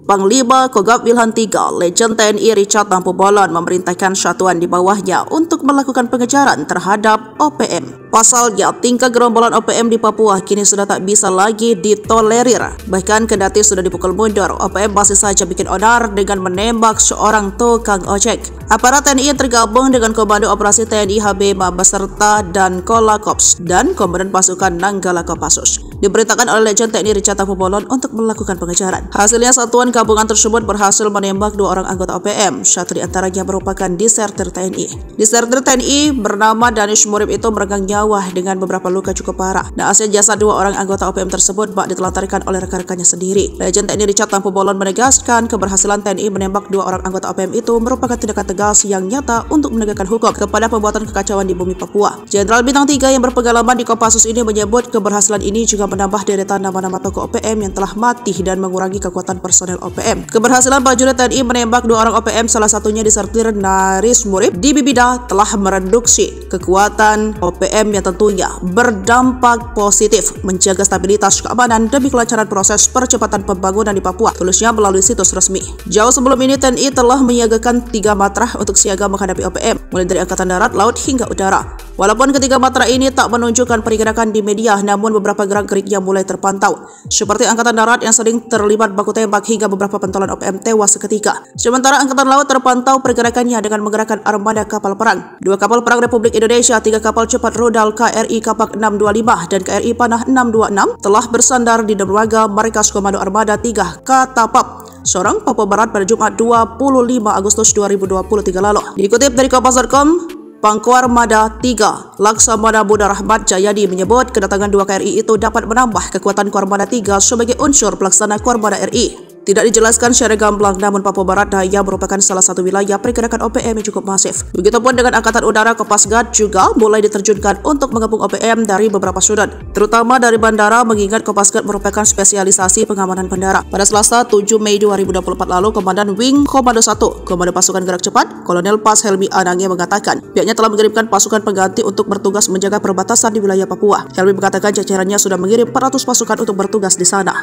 Panglima Kogab Wilhan III, Legend TNI Richard Tampu-Bolon memerintahkan satuan di bawahnya untuk melakukan pengejaran terhadap OPM. Pasalnya, tingkah gerombolan OPM di Papua kini sudah tak bisa lagi ditolerir. Bahkan kendati sudah dipukul mundur, OPM masih saja bikin onar dengan menembak seorang tukang ojek. Aparat TNI yang tergabung dengan Komando Operasi TNI HB beserta dan Kolakops dan Komandan Pasukan Nanggala Kopassus diperintahkan oleh Legend TNI Richard Tampu-Bolon untuk melakukan pengejaran. Hasilnya, satuan gabungan tersebut berhasil menembak dua orang anggota OPM. Satu di antaranya merupakan disertir TNI. Disertir TNI bernama Danish Murib itu meregang nyawa dengan beberapa luka cukup parah. Naasnya jasad dua orang anggota OPM tersebut bak ditelantarkan oleh rekan-rekannya sendiri. Legend TNI Richard Tampu-Bolon menegaskan keberhasilan TNI menembak dua orang anggota OPM itu merupakan tindakan tegas yang nyata untuk menegakkan hukum kepada pembuatan kekacauan di bumi Papua. Jenderal Bintang 3 yang berpengalaman di Kopassus ini menyebut keberhasilan ini juga menambah deretan nama-nama tokoh OPM yang telah mati dan mengurangi kekuatan personel OPM. Keberhasilan prajurit TNI menembak dua orang OPM, salah satunya disertir Naris Murib di Bibida, telah mereduksi kekuatan OPM yang tentunya berdampak positif menjaga stabilitas keamanan demi kelancaran proses percepatan pembangunan di Papua, tulisnya melalui situs resmi. Jauh sebelum ini TNI telah menyiagakan 3 matra untuk siaga menghadapi OPM, mulai dari Angkatan Darat, Laut hingga Udara. Walaupun ketiga matra ini tak menunjukkan pergerakan di media, namun beberapa gerak-gerik yang mulai terpantau, seperti Angkatan Darat yang sering terlibat baku tembak hingga beberapa pentolan OPM tewas seketika. Sementara Angkatan Laut terpantau pergerakannya dengan menggerakkan armada kapal perang. 2 kapal perang Republik Indonesia, 3 kapal cepat rudal KRI Kapak 625 dan KRI Panah 626 telah bersandar di dermaga Markas Komando Armada 3 Katapap, Sorong, Papua Barat pada Jumat 25 Agustus 2023 lalu. Dikutip dari Kompas.com, Pangkuarmada 3 Laksamana Budha Rahmat Jayadi menyebut kedatangan 2 KRI itu dapat menambah kekuatan Koarmada 3 sebagai unsur pelaksana Koarmada RI. Tidak dijelaskan secara gamblang, namun Papua Barat Daya merupakan salah satu wilayah pergerakan OPM yang cukup masif. Begitupun dengan Angkatan Udara, Kopasgat juga mulai diterjunkan untuk mengepung OPM dari beberapa sudut, terutama dari bandara, mengingat Kopasgat merupakan spesialisasi pengamanan bandara. Pada Selasa 7 Mei 2024 lalu, Komandan Wing Komando 1, Komando Pasukan Gerak Cepat, Kolonel Pas Helmi Anangnya mengatakan pihaknya telah mengirimkan pasukan pengganti untuk bertugas menjaga perbatasan di wilayah Papua. Helmi mengatakan jajarannya sudah mengirim 400 pasukan untuk bertugas di sana.